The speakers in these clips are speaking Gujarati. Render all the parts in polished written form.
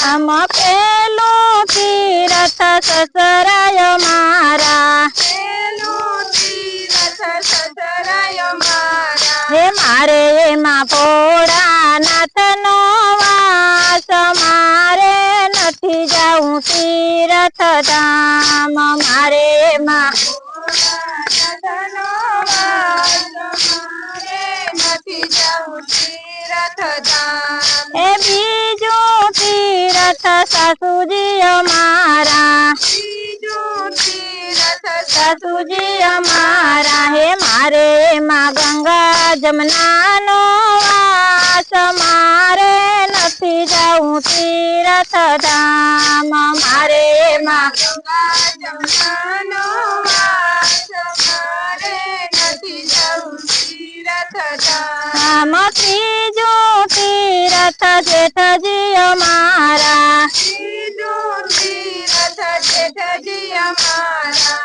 આમ પેલું તીરથ સસરાય મારા, હે મારે એમાં ભોળાનાથનો વાસ, મારે નથી જાઉં તીરથ ધામ, મારે એમાં એ બીજું તીરથ સાસુજી અમારા, સાસુજી અમારા, હે મારે એમાં ગંગા જમનાનો વાસ, મારે નથી જાઉં તીરથ ધામ, મારે એમાં ગંગા જમનાનો વાસ, મારે નથી જાઉં તીરથ ધામ, ત્રીજું તીરથ જેઠજી અમારા,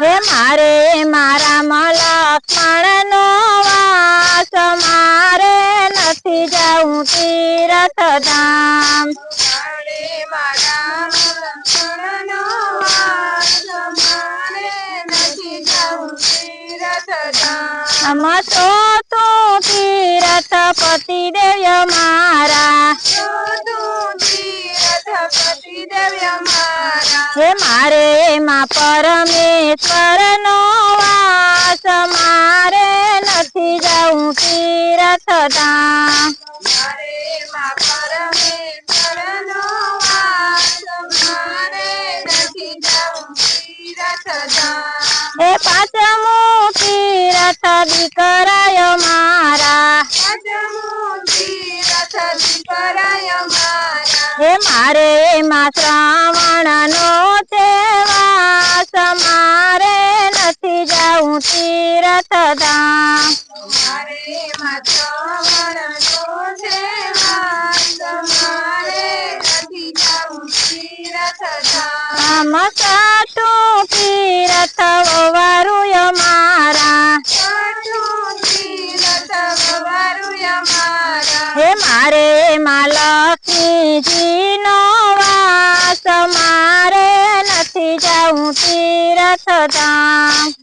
હે મારે મારા લક્ષ્મણનો વાસ, મારે નથી જાઉં તીરથ ધામ, ચોથું તીરથ પતિદેવ મારા, હે મારે એમાં પરમેશ્વરનો વાસ, મારે નથી જાઉં તીરથ ધામ, હે પાંચમું તીરથ દીકરાય મારા, હે મારે એમાં શ્રાવણનો તહેવાસ, મારે નથી જાઉં તીરથ ધામ, સાતું તીરથ વવારુય મારા, હે મારે એમાં લક્ષ્મીજીનો વાસ, મારે નથી જાઉં તીરથ ધામ,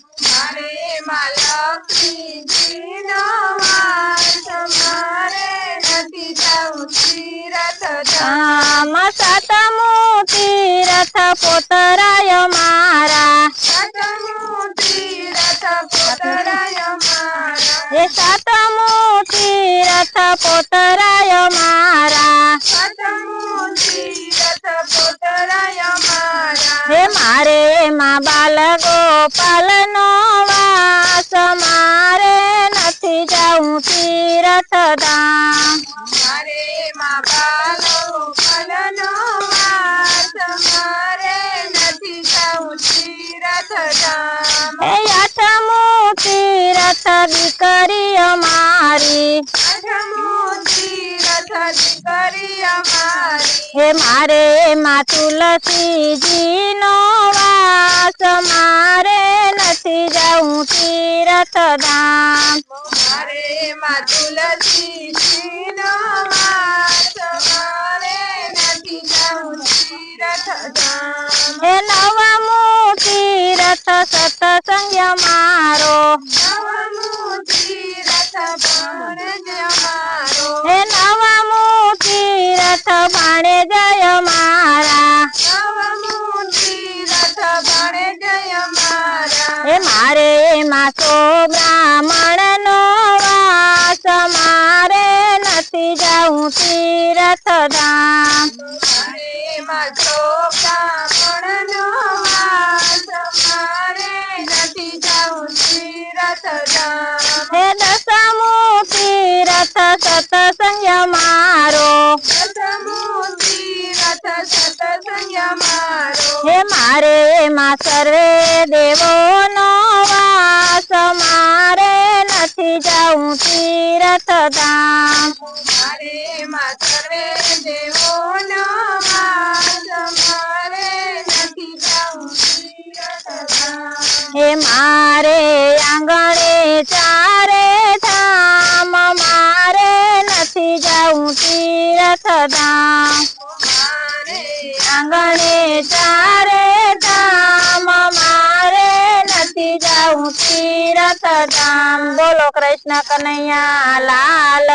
સાતમું તીરથ પોતરાય મારા, હે સાતમું તીરથ પોતરાય મારા, હે મારે એમાં બાલ ગોપાલનો વાસ, મારે નથી જાઉં તીરથ ધામ, હે આઠમું તીરથ દીકરી અમારી, હે મારે એમાં તુલસીજીનો વાસ, મારે નથી જાઉં તીરથ ધામ, હે નવમું તીરથ સત્સંગ મારો, હે નવમું તીરથ ભાણે જય મારા, હે મારે એમાં સો બ્રાહ્મણનો વાસ, મારે નથી જાઉં તીરથ ધામ, હે દસમું તીરથ સત્સંગ મારો, હે મારે એમાં સર્વે દેવોનો વાસ, મારે નથી જાઉં તીરથ ધામ, હે મારે આંગણે ચારે ધામ, મારે નથી જાઉં તીરથ ધામ, આંગણે ચારે ધામ મારે નથી જાઉં તીરથ ધામ. બોલો કૃષ્ણ કનૈયા લાલ